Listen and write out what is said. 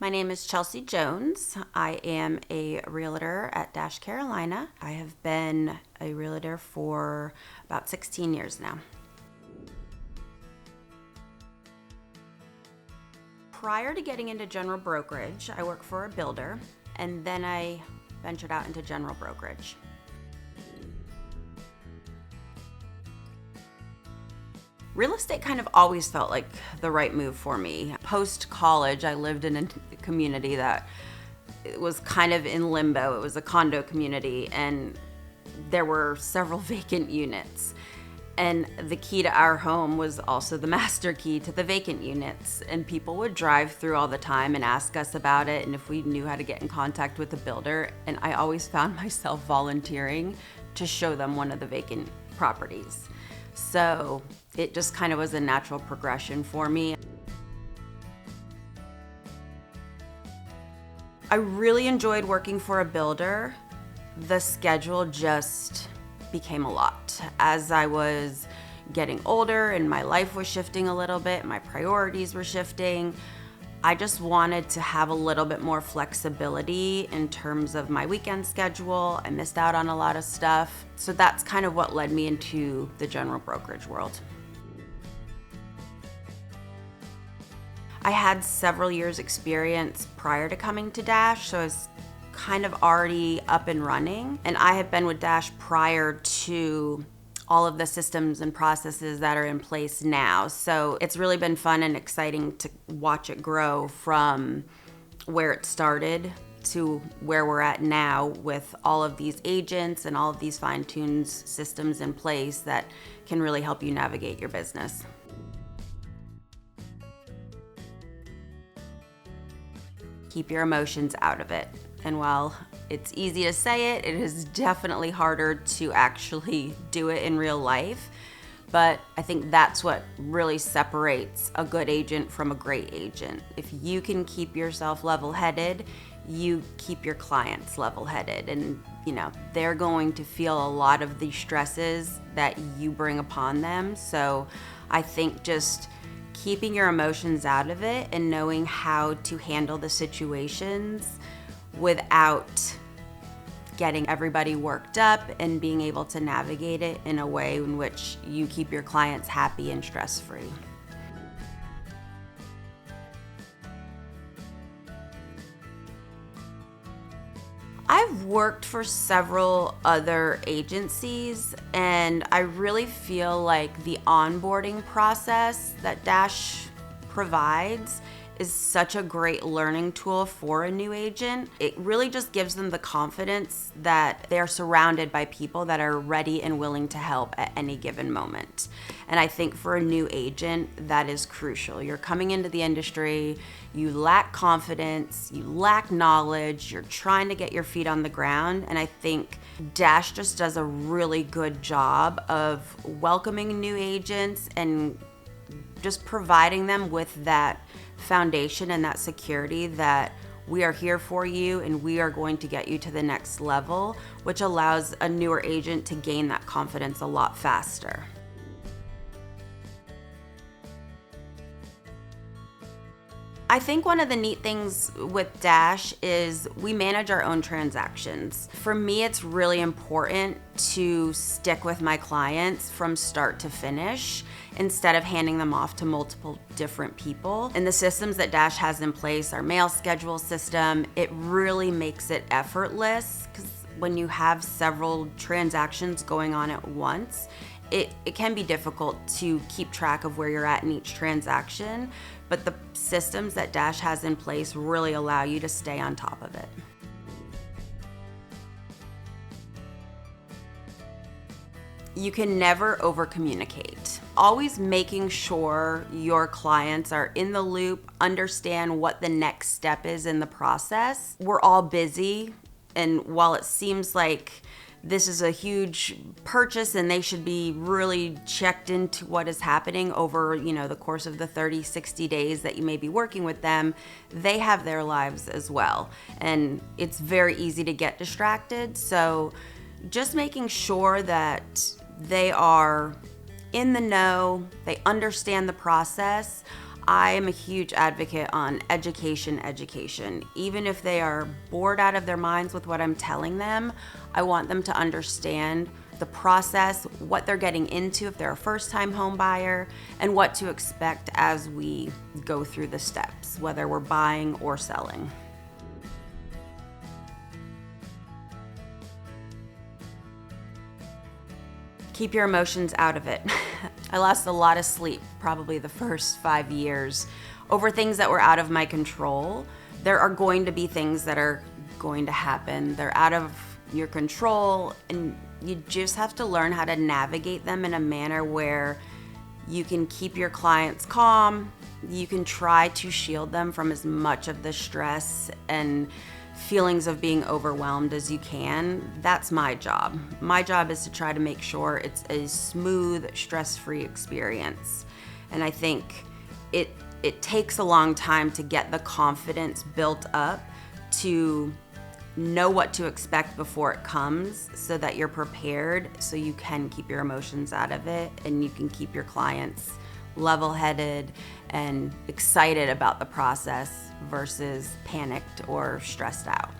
My name is Chelsea Jones. I am a realtor at Dash Carolina. I have been a realtor for about 16 years now. Prior to getting into general brokerage, I worked for a builder, and then I ventured out into general brokerage. Real estate kind of always felt like the right move for me. Post-college, I lived in a community that it was kind of in limbo. It was a condo community, and there were several vacant units. And the key to our home was also the master key to the vacant units. And people would drive through all the time and ask us about it and if we knew how to get in contact with the builder. And I always found myself volunteering to show them one of the vacant properties. So it just kind of was a natural progression for me. I really enjoyed working for a builder. The schedule just became a lot. As I was getting older and my life was shifting a little bit, my priorities were shifting, I just wanted to have a little bit more flexibility in terms of my weekend schedule. I missed out on a lot of stuff. So that's kind of what led me into the general brokerage world. I had several years experience prior to coming to Dash, so I was kind of already up and running. And I had been with Dash prior to all of the systems and processes that are in place now. So it's really been fun and exciting to watch it grow from where it started to where we're at now with all of these agents and all of these fine-tuned systems in place that can really help you navigate your business. Keep your emotions out of it. And while it's easy to say it, it is definitely harder to actually do it in real life. But I think that's what really separates a good agent from a great agent. If you can keep yourself level-headed, you keep your clients level-headed. And they're going to feel a lot of the stresses that you bring upon them. So I think just keeping your emotions out of it and knowing how to handle the situations without getting everybody worked up and being able to navigate it in a way in which you keep your clients happy and stress-free. I've worked for several other agencies, and I really feel like the onboarding process that Dash provides is such a great learning tool for a new agent. It really just gives them the confidence that they're surrounded by people that are ready and willing to help at any given moment. And I think for a new agent, that is crucial. You're coming into the industry, you lack confidence, you lack knowledge, you're trying to get your feet on the ground. And I think Dash just does a really good job of welcoming new agents and just providing them with that foundation and that security that we are here for you and we are going to get you to the next level, which allows a newer agent to gain that confidence a lot faster. I think one of the neat things with Dash is we manage our own transactions. For me, it's really important to stick with my clients from start to finish instead of handing them off to multiple different people. And the systems that Dash has in place, our mail schedule system, it really makes it effortless because when you have several transactions going on at once, it can be difficult to keep track of where you're at in each transaction, but the systems that Dash has in place really allow you to stay on top of it. You can never over-communicate. Always making sure your clients are in the loop, understand what the next step is in the process. We're all busy, and while it seems like this is a huge purchase and they should be really checked into what is happening over, the course of the 30, 60 days that you may be working with them, they have their lives as well. And it's very easy to get distracted. So just making sure that they are in the know, they understand the process. I am a huge advocate on education. Even if they are bored out of their minds with what I'm telling them, I want them to understand the process, what they're getting into if they're a first-time home buyer, and what to expect as we go through the steps, whether we're buying or selling. Keep your emotions out of it. I lost a lot of sleep, probably the first 5 years, over things that were out of my control. There are going to be things that are going to happen. They're out of your control, and you just have to learn how to navigate them in a manner where you can keep your clients calm. You can try to shield them from as much of the stress and feelings of being overwhelmed as you can. That's my job. My job is to try to make sure it's a smooth, stress-free experience. And I think it takes a long time to get the confidence built up to know what to expect before it comes, so that you're prepared, so you can keep your emotions out of it and you can keep your clients level-headed and excited about the process versus panicked or stressed out.